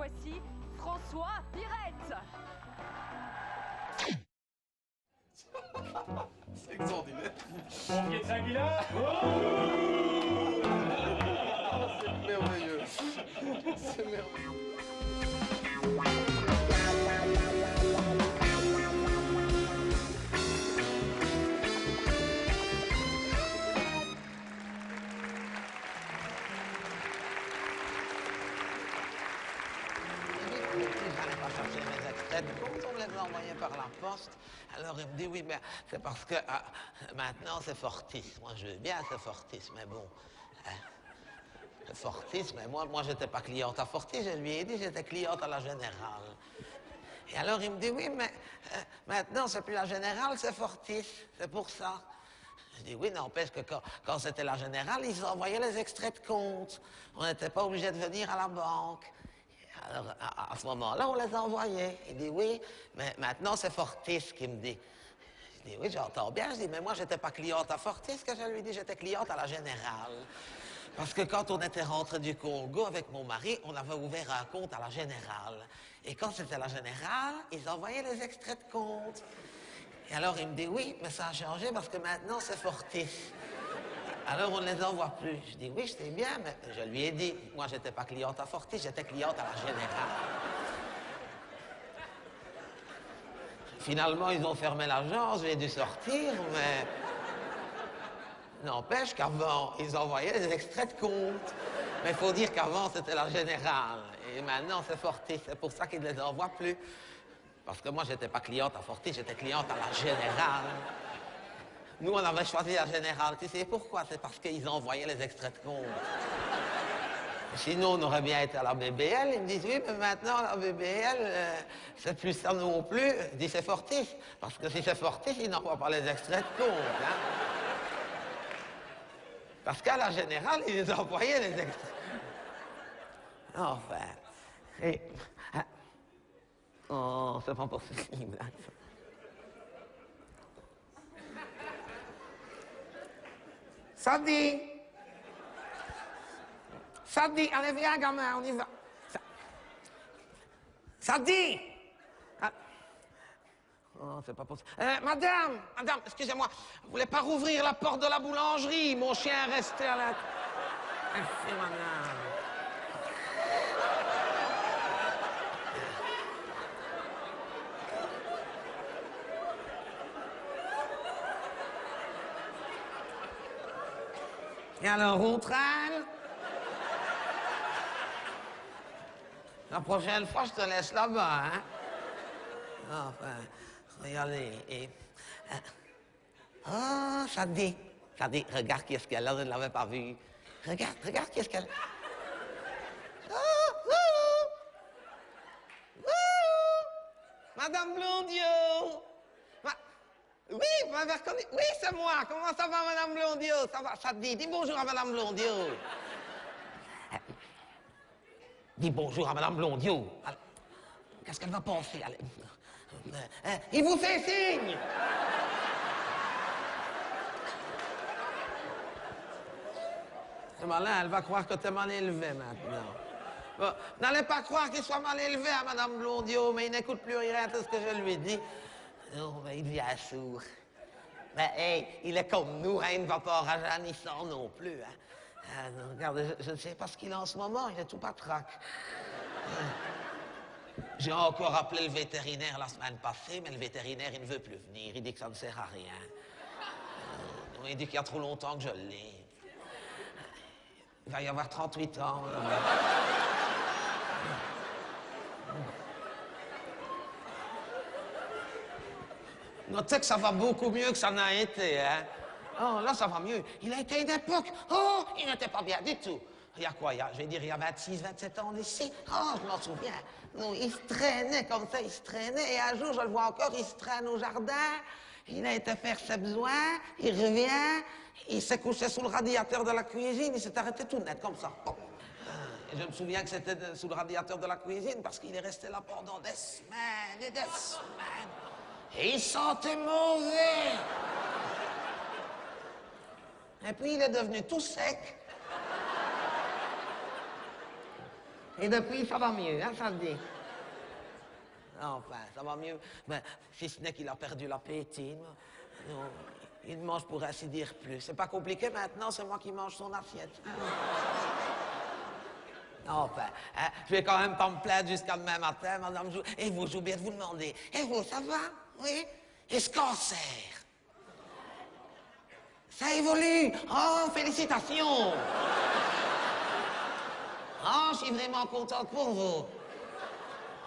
voici François Pirette. C'est extraordinaire. Pompier de Saint-Guilain. C'est merveilleux. C'est merveilleux. J'allais pas chercher mes extraits de compte, on me les envoyait par la poste. Alors il me dit, oui, mais c'est parce que maintenant c'est Fortis. Moi je veux bien, c'est Fortis, mais bon. Hein, Fortis, mais moi j'étais pas cliente à Fortis, je lui ai dit, j'étais cliente à la Générale. Et alors il me dit, oui, mais maintenant c'est plus la Générale, c'est Fortis, c'est pour ça. Je dis, oui, n'empêche que quand c'était la Générale, ils envoyaient les extraits de compte. On n'était pas obligé de venir à la banque. Alors, à ce moment-là, on les envoyait. Il dit, oui, mais maintenant, c'est Fortis qui me dit. Je dis, oui, j'entends bien. Je dis, mais moi, j'étais pas cliente à Fortis, que je lui dis, j'étais cliente à la Générale. Parce que quand on était rentré du Congo avec mon mari, on avait ouvert un compte à la Générale. Et quand c'était la Générale, ils envoyaient les extraits de compte. Et alors, il me dit, oui, mais ça a changé parce que maintenant, c'est Fortis. Alors, on ne les envoie plus. Je dis, oui, je sais bien, mais je lui ai dit, moi, j'étais pas cliente à Fortis, j'étais cliente à la Générale. Finalement, ils ont fermé l'agence, j'ai dû sortir, mais... N'empêche qu'avant, ils envoyaient des extraits de compte. Mais il faut dire qu'avant, c'était la Générale. Et maintenant, c'est Fortis. C'est pour ça qu'ils ne les envoient plus. Parce que moi, j'étais pas cliente à Fortis, j'étais cliente à la Générale. Nous, on avait choisi la Générale. Tu sais pourquoi? C'est parce qu'ils envoyaient les extraits de compte. Sinon, on aurait bien été à la BBL. Ils me disent, oui, mais maintenant, la BBL, c'est plus ça non plus. Je dis, c'est Fortis. Parce que si c'est Fortis, ils n'envoient pas les extraits de compte. Hein? Parce qu'à la Générale, ils envoyaient les extraits. Enfin. Et... Oh, c'est pas possible. Hein? Sadi, allez, viens, gamin, on y va. Sadi! Ah. Oh, c'est pas possible. Madame, excusez-moi, vous voulez pas rouvrir la porte de la boulangerie? Mon chien est resté à la... Merci, madame. Et alors, on traîne? La prochaine fois, je te laisse là-bas, hein? Enfin, regardez. Et... Oh, Sadi, regarde qui est-ce qu'elle a, je ne l'avais pas vue. Regarde qui est-ce qu'elle a. Madame Blondiot! Oui, vous m'avez reconnu. Oui, c'est moi. Comment ça va, Madame Blondiot? Ça va, Sadi, dis bonjour à Madame Blondiot. Dis bonjour à Madame Blondiot. Qu'est-ce qu'elle va penser? Il vous fait signe! C'est malin, elle va croire que t'es mal élevé maintenant. Bon, n'allez pas croire qu'il soit mal élevé à Madame Blondiot, mais il n'écoute plus rien de ce que je lui dis. Non, mais il devient sourd. Mais hey, il est comme nous, hein, il ne va pas rajeunissant non plus. Hein. Regarde, je ne sais pas ce qu'il a en ce moment, il est tout patraque. J'ai encore appelé le vétérinaire la semaine passée, mais le vétérinaire, il ne veut plus venir. Il dit que ça ne sert à rien. Il dit qu'il y a trop longtemps que je l'ai. Il va y avoir 38 ans. Notez que ça va beaucoup mieux que ça n'a été, hein. Oh, là, ça va mieux. Il a été une époque. Oh, il n'était pas bien du tout. Il y a quoi? Je vais dire, il y a 26, 27 ans d'ici. Oh, je m'en souviens. Non, il se traînait comme ça, il se traînait. Et un jour, je le vois encore, il se traîne au jardin. Il a été faire ses besoins. Il revient. Il s'est couché sous le radiateur de la cuisine. Il s'est arrêté tout net, comme ça. Bon. Et je me souviens que c'était sous le radiateur de la cuisine parce qu'il est resté là pendant des semaines et des semaines. Et il sentait mauvais. Et puis, il est devenu tout sec. Et depuis, ça va mieux, hein, ça te dit? Enfin, ça va mieux. Mais si ce n'est qu'il a perdu l'appétit. Non, il ne mange pour ainsi dire plus. C'est pas compliqué maintenant, c'est moi qui mange son assiette. Enfin, hein, je vais quand même pas me plaindre jusqu'à demain matin, madame. Et vous, j'ai oublié de vous demander. Et vous, ça va? Oui? Et ce cancer? Ça évolue. Oh, félicitations. Oh, je suis vraiment contente pour vous.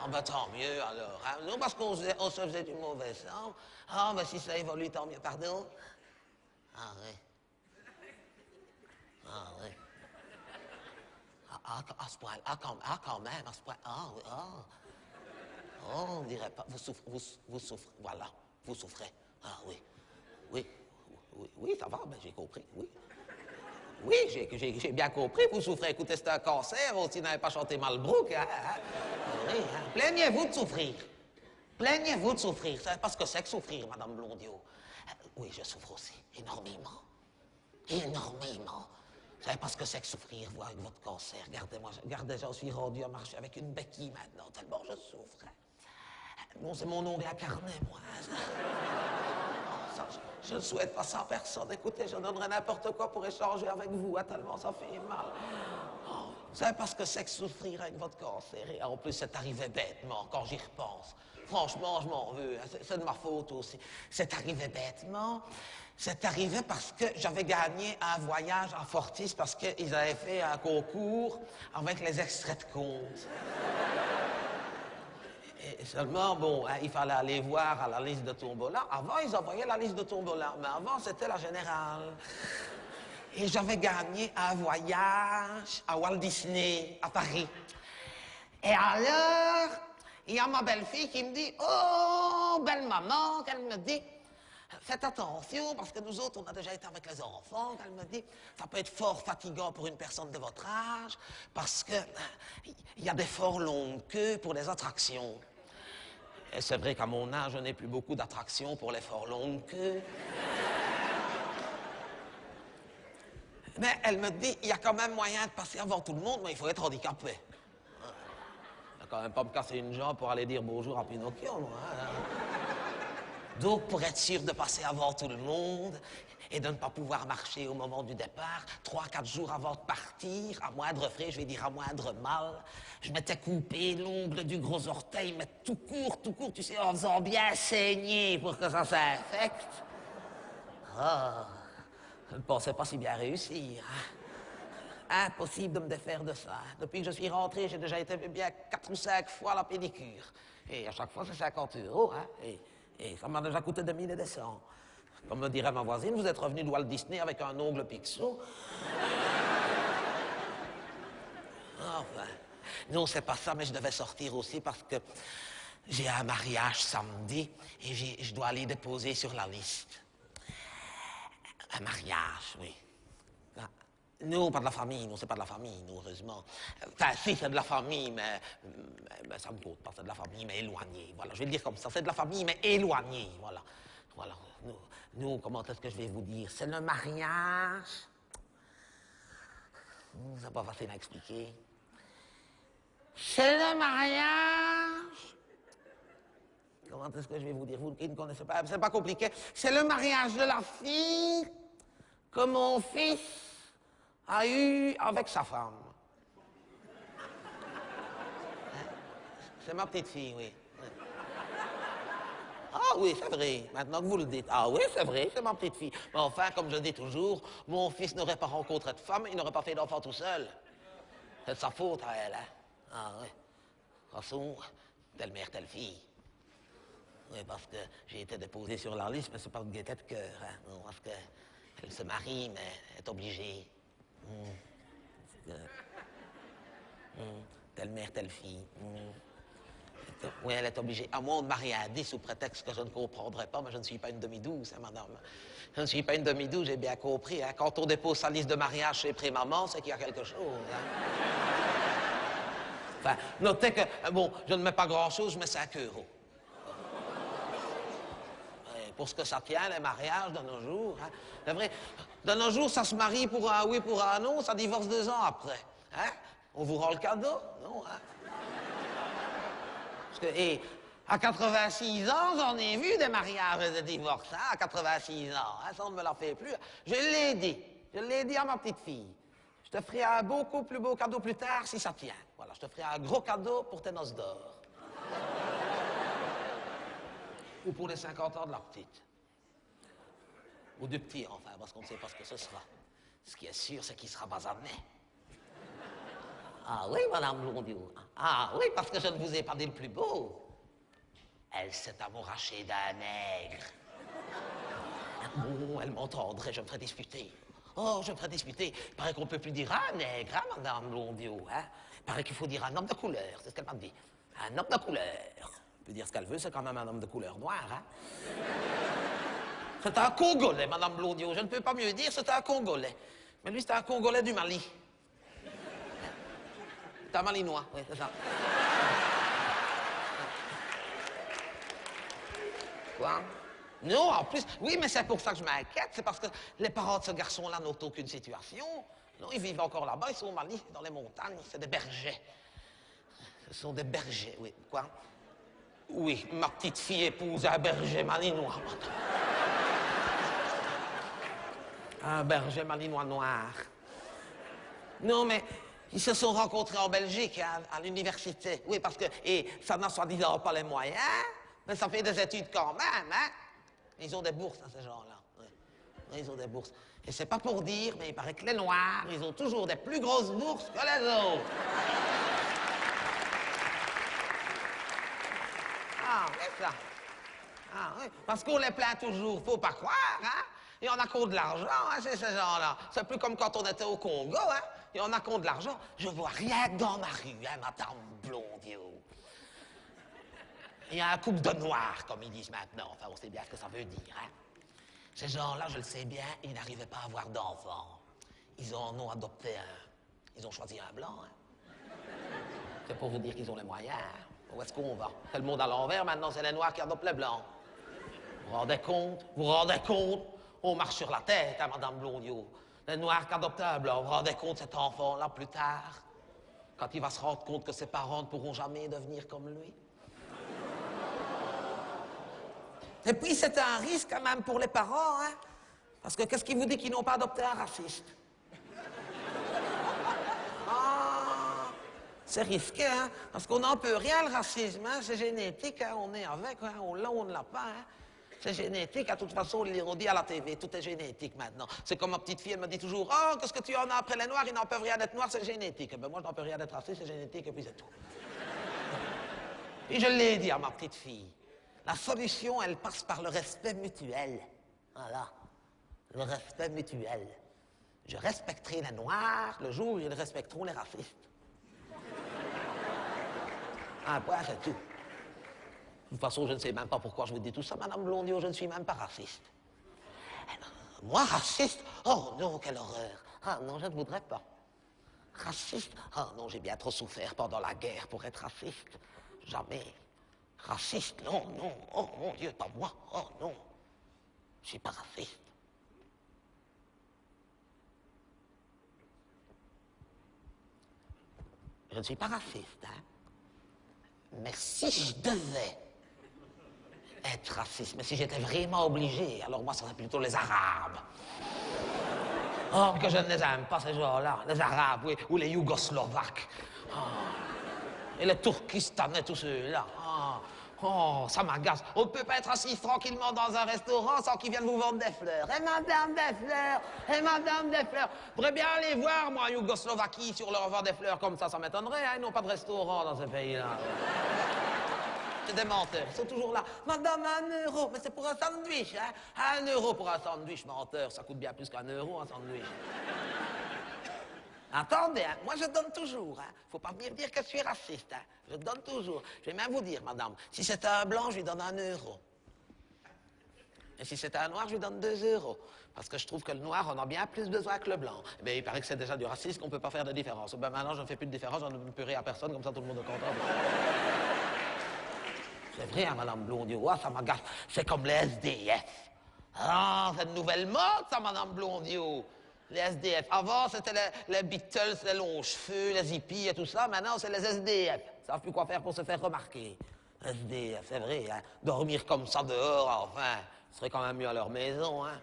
Ah, ben tant mieux alors. Hein? Non, parce qu'on se faisait du mauvais sang. Ah, ben si ça évolue, tant mieux. Pardon? Ah, oui. Ah, oui. À ce point, quand même, à ce point. Ah, oui, ah. Oh, on dirait pas. Vous souffrez, voilà. Vous souffrez. Ah, oui. Oui. Oui, ça va, ben j'ai compris, oui. Oui, j'ai bien compris, vous souffrez. Écoutez, c'est un cancer, aussi n'avez pas chanté Malbrook, hein? Oui, hein? Plaignez-vous de souffrir. Plaignez-vous de souffrir. Vous savez pas ce que c'est que souffrir, Madame Blondiot? Oui, je souffre aussi, énormément. Énormément. Vous savez pas ce que c'est que souffrir, vous, avec votre cancer. Regardez, j'en suis rendu à marcher avec une béquille maintenant, tellement je souffre. Bon, c'est mon ongle incarné, moi. Je ne souhaite pas ça à personne. Écoutez, je donnerais n'importe quoi pour échanger avec vous, hein, tellement ça fait mal. Oh, vous savez pas ce que c'est que souffrir avec votre cancer? Et en plus, c'est arrivé bêtement, quand j'y repense. Franchement, je m'en veux. Hein, c'est de ma faute aussi. C'est arrivé bêtement. C'est arrivé parce que j'avais gagné un voyage à Fortis parce qu'ils avaient fait un concours avec les extraits de compte. Et seulement, bon, hein, il fallait aller voir à la liste de tombola. Avant, ils envoyaient la liste de tombola, mais avant, c'était la générale. Et j'avais gagné un voyage à Walt Disney, à Paris. Et alors, il y a ma belle-fille qui me dit, « Oh, belle maman », qu'elle me dit, « Faites attention, parce que nous autres, on a déjà été avec les enfants, qu'elle me dit, ça peut être fort fatigant pour une personne de votre âge, parce que il y a des fort longues queues pour les attractions. » Et c'est vrai qu'à mon âge, je n'ai plus beaucoup d'attractions pour les fort longues queues. Mais elle me dit, il y a quand même moyen de passer avant tout le monde, mais il faut être handicapé. Il ne faut quand même pas me casser une jambe pour aller dire bonjour à Pinocchio, moi. Hein. Donc, pour être sûr de passer avant tout le monde et de ne pas pouvoir marcher au moment du départ, 3-4 jours avant de partir, à moindre frais, je vais dire à moindre mal, je m'étais coupé l'ongle du gros orteil, mais tout court, tu sais, en faisant bien saigner pour que ça s'infecte. Ah, je ne pensais pas si bien réussir. Hein? Impossible de me défaire de ça. Depuis que je suis rentré, j'ai déjà été bien 4 ou 5 fois à la pédicure. Et à chaque fois, c'est 50 €. Hein? Et ça m'a déjà coûté 2 000 et des cents. Comme me dirait ma voisine, vous êtes revenu de Walt Disney avec un ongle Picsou. Enfin, non, c'est pas ça, mais je devais sortir aussi parce que j'ai un mariage samedi et je dois aller déposer sur la liste. Un mariage, oui. Non, pas de la famille, non, c'est pas de la famille, non, heureusement. Enfin, si, c'est de la famille, mais ça me compte pas, c'est de la famille, mais éloignée, voilà, je vais le dire comme ça, c'est de la famille, mais éloignée, voilà. Voilà, nous, comment est-ce que je vais vous dire? C'est le mariage. C'est pas facile à expliquer. C'est le mariage. Comment est-ce que je vais vous dire? Vous qui ne connaissez pas, c'est pas compliqué. C'est le mariage de la fille que mon fils a eu avec sa femme. C'est ma petite fille, oui. Ah oui, c'est vrai, maintenant que vous le dites. Ah oui, c'est vrai, c'est ma petite fille. Mais enfin, comme je dis toujours, mon fils n'aurait pas rencontré de femme, il n'aurait pas fait d'enfant tout seul. C'est de sa faute à elle, hein. Ah oui. De toute façon, telle mère, telle fille. Oui, parce que j'ai été déposé sur la liste, mais c'est pas de gaieté de cœur, hein. Non, parce qu'elle se marie, mais elle est obligée. Telle mère, telle fille. Oui, elle est obligée. À moins de marier à 10 sous prétexte que je ne comprendrai pas, mais je ne suis pas une demi-douce, hein, madame. Je ne suis pas une demi-douce, j'ai bien compris. Hein. Quand on dépose sa liste de mariage chez Pré-Maman, c'est qu'il y a quelque chose. Hein. Enfin, notez que, bon, je ne mets pas grand-chose, je mets 5 €. Et pour ce que ça tient, les mariages de nos jours. Hein. C'est vrai, de nos jours, ça se marie pour un oui, pour un non, ça divorce 2 ans après. Hein. On vous rend le cadeau? Non, hein? Parce que, et à 86 ans, j'en ai vu des mariages et des divorces, hein, à 86 ans. Hein, ça, on ne me la fait plus. Je l'ai dit à ma petite fille. Je te ferai un beaucoup plus beau cadeau plus tard si ça tient. Voilà, je te ferai un gros cadeau pour tes noces d'or. Ou pour les 50 ans de la petite. Ou du petit, enfin, parce qu'on ne sait pas ce que ce sera. Ce qui est sûr, c'est qu'il sera basané. Ah oui, Madame Blondiot. Ah oui, parce que je ne vous ai pas dit le plus beau. Elle s'est amourachée d'un nègre. Oh, elle m'entendrait, je me ferais disputer. Oh, je me ferais disputer. Il paraît qu'on ne peut plus dire un nègre, hein, Madame Blondiot, hein. Il paraît qu'il faut dire un homme de couleur, c'est ce qu'elle m'a dit. Un homme de couleur. Elle peut dire ce qu'elle veut, c'est quand même un homme de couleur noire, hein. C'est un Congolais, Madame Blondiot. Je ne peux pas mieux dire, c'est un Congolais. Mais lui, c'est un Congolais du Mali. C'est un Malinois, oui, c'est ça. Quoi? Non, en plus, oui, mais c'est pour ça que je m'inquiète. C'est parce que les parents de ce garçon-là n'ont aucune situation. Non, ils vivent encore là-bas, ils sont au Mali, dans les montagnes. C'est des bergers. Ce sont des bergers, oui. Quoi? Oui, ma petite fille épouse un berger malinois. Un berger malinois noir. Non, mais ils se sont rencontrés en Belgique, à l'université. Oui, parce que, et ça n'a soi-disant pas les moyens, mais ça fait des études quand même, hein. Ils ont des bourses, hein, ces gens-là. Oui. Oui, ils ont des bourses. Et c'est pas pour dire, mais il paraît que les Noirs, ils ont toujours des plus grosses bourses que les autres. Ah, c'est ça. Ah, oui. Parce qu'on les plaint toujours, faut pas croire, hein. Et on a qu'on de l'argent, hein, chez ces gens-là. C'est plus comme quand on était au Congo, hein. Et on a qu'on de l'argent. Je vois rien dans ma rue, hein, Madame Blondiot. Il y a un couple de noirs, comme ils disent maintenant. Enfin, on sait bien ce que ça veut dire, hein. Ces gens-là, je le sais bien, ils n'arrivaient pas à avoir d'enfants. Ils en ont adopté un. Ils ont choisi un blanc, hein. C'est pour vous dire qu'ils ont les moyens. Où est-ce qu'on va? C'est le monde à l'envers, maintenant, c'est les noirs qui adoptent les blancs. Vous vous rendez compte? Vous vous rendez compte? On marche sur la tête, hein, Madame Blondiot. Les noirs qui adoptent un blanc. Vous vous rendez compte, cet enfant-là, plus tard, quand il va se rendre compte que ses parents ne pourront jamais devenir comme lui? Et puis, c'est un risque, quand même, pour les parents, hein? Parce que qu'est-ce qui vous dit qu'ils n'ont pas adopté un raciste? Ah, c'est risqué, hein? Parce qu'on n'en peut rien, le racisme, hein? C'est génétique, hein? On est avec, hein? On l'a ou on ne l'a pas, hein? C'est génétique, de toute façon, on dit à la TV, tout est génétique maintenant. C'est comme ma petite fille, elle me dit toujours, oh, qu'est-ce que tu en as après les noirs, ils n'en peuvent rien d'être noirs, c'est génétique. Eh ben moi, je n'en peux rien d'être raciste, c'est génétique, et puis c'est tout. Et je l'ai dit à ma petite fille. La solution, elle passe par le respect mutuel. Voilà. Le respect mutuel. Je respecterai les Noirs le jour où ils respecteront les racistes. Un point, c'est tout. De toute façon, je ne sais même pas pourquoi je vous dis tout ça, Madame Blondiot, je ne suis même pas raciste. Moi, raciste? Oh non, quelle horreur. Ah non, je ne voudrais pas. Raciste? Oh non, j'ai bien trop souffert pendant la guerre pour être raciste. Jamais. Raciste? Non, non. Oh mon Dieu, pas moi. Oh non. Je suis pas raciste. Je ne suis pas raciste, hein. Mais si je devais être raciste, mais si j'étais vraiment obligé, alors moi, ça serait plutôt les Arabes. Oh, que je ne les aime pas, ces gens-là. Les Arabes, oui, ou les Yougoslovaques. Oh. Et les Turkistanais, tous ceux-là. Oh. Oh, ça m'agace. On ne peut pas être assis tranquillement dans un restaurant sans qu'ils viennent vous vendre des fleurs. Et madame des fleurs, et madame des fleurs. Je voudrais bien aller voir, moi, en Yougoslovaquie, sur leur vend des fleurs comme ça m'étonnerait, hein. Ils n'ont pas de restaurant dans ce pays-là. C'est des menteurs, ils sont toujours là. Madame, 1 euro, mais c'est pour un sandwich, hein. 1 euro pour un sandwich, menteur, ça coûte bien plus qu'1 euro, un sandwich. Attendez, hein, moi je donne toujours, hein. Faut pas venir dire que je suis raciste, hein. Je donne toujours. Je vais même vous dire, madame, si c'était un blanc, je lui donne 1 euro. Et si c'était un noir, je lui donne 2 euros. Parce que je trouve que le noir en a bien plus besoin que le blanc. Mais il paraît que c'est déjà du racisme, qu'on ne peut pas faire de différence. Ben maintenant, je ne fais plus de différence, je ne me peux rien à personne, comme ça tout le monde est content. C'est vrai, hein, Madame Blondiot, ah, ça m'agace. C'est comme les SDF. Ah, c'est une nouvelle mode, ça, Madame Blondiot. Les SDF. Avant, c'était les Beatles, les longs cheveux, les hippies et tout ça. Maintenant, c'est les SDF. Ils savent plus quoi faire pour se faire remarquer. SDF, c'est vrai, hein. Dormir comme ça dehors, enfin, ce serait quand même mieux à leur maison, hein.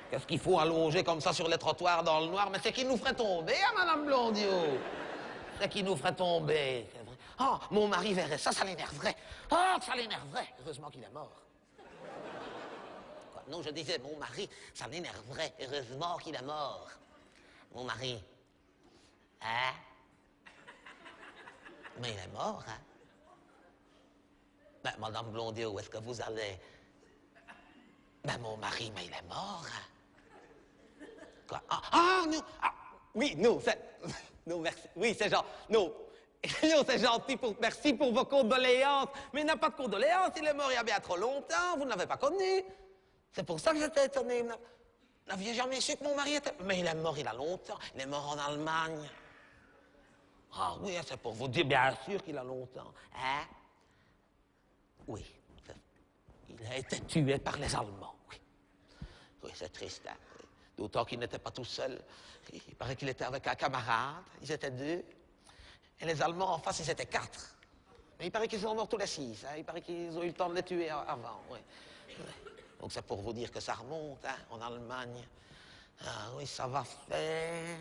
Qu'est-ce qu'il faut allonger comme ça sur les trottoirs dans le noir? Mais c'est qui nous ferait tomber, hein, Madame Blondiot? C'est qui nous ferait tomber, c'est vrai. Oh, mon mari verrait ça, ça l'énerverait. Oh, ça l'énerverait. Heureusement qu'il est mort. Quoi? Non, je disais, mon mari, ça l'énerverait. Heureusement qu'il est mort. Mon mari. Hein? Mais il est mort, hein? Ben, Madame Blondiot, où est-ce que vous allez? Ben, mon mari, mais il est mort, hein? Quoi? Non! Ah, oui, non, c'est... Non, merci. Oui, c'est gentil. Non. Non, c'est gentil. Merci pour vos condoléances. Mais il n'a pas de condoléances. Il est mort il y a bien trop longtemps. Vous ne l'avez pas connu. C'est pour ça que j'étais étonné. Vous n'aviez jamais su que mon mari était... Mais il est mort il y a longtemps. Il est mort en Allemagne. Ah oui, c'est pour vous dire, bien sûr qu'il a longtemps. Hein? Oui. Il a été tué par les Allemands, oui. Oui, c'est triste, hein? D'autant qu'il n'était pas tout seul. Il paraît qu'il était avec un camarade. Ils étaient 2. Et les Allemands en face, ils étaient 4. Mais il paraît qu'ils sont morts tous les 6. Hein? Il paraît qu'ils ont eu le temps de les tuer avant, oui. Donc c'est pour vous dire que ça remonte, hein, en Allemagne. Ah oui, ça va faire...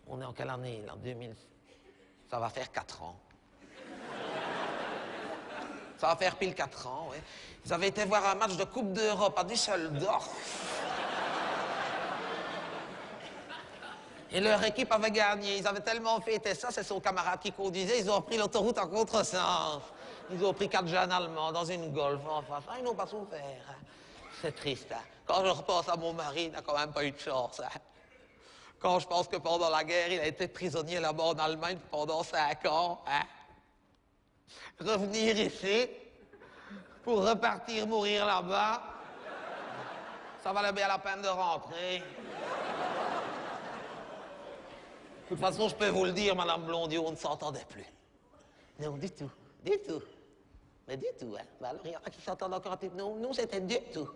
On est en quelle année, là? 2000... Ça va faire 4 ans. Ça va faire pile 4 ans, oui. Ils avaient été voir un match de Coupe d'Europe à Düsseldorf. Et leur équipe avait gagné. Ils avaient tellement fêté ça, c'est son camarade qui conduisait, ils ont pris l'autoroute en contresens. Ils ont pris 4 jeunes Allemands dans une Golf en face. Ah, ils n'ont pas souffert. Hein. C'est triste, hein. Quand je repense à mon mari, il n'a quand même pas eu de chance, hein. Quand je pense que pendant la guerre, il a été prisonnier là-bas en Allemagne pendant 5 ans, hein. Revenir ici, pour repartir mourir là-bas, ça valait bien la peine de rentrer. De toute façon, je peux vous le dire, Madame Blondiot, on ne s'entendait plus. Non, du tout, du tout. Mais du tout, hein. Ben alors, il y en a qui s'entendent encore un petit peu. Non, nous, c'était du tout.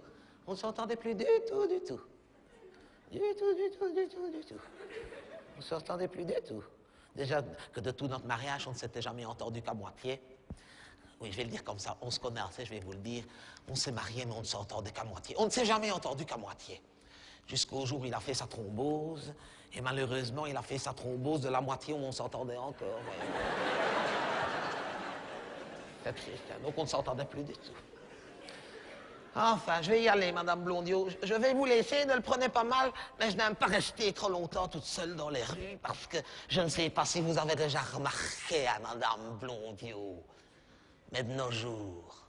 On ne s'entendait plus du tout, du tout. Du tout, du tout, du tout, du tout. On ne s'entendait plus du tout. Déjà, que de tout notre mariage, on ne s'était jamais entendu qu'à moitié. Oui, je vais le dire comme ça, on se connaît assez, je vais vous le dire. On s'est mariés, mais on ne s'entendait qu'à moitié. On ne s'est jamais entendu qu'à moitié. Jusqu'au jour où il a fait sa thrombose, et malheureusement, il a fait sa thrombose de la moitié où on s'entendait encore. C'est triste, hein? Donc on ne s'entendait plus du tout. Enfin, je vais y aller, Madame Blondiot. Je vais vous laisser, ne le prenez pas mal, mais je n'aime pas rester trop longtemps toute seule dans les rues, parce que je ne sais pas si vous avez déjà remarqué, hein, Madame Blondiot, mais de nos jours,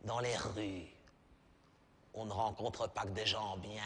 dans les rues, on ne rencontre pas que des gens bien.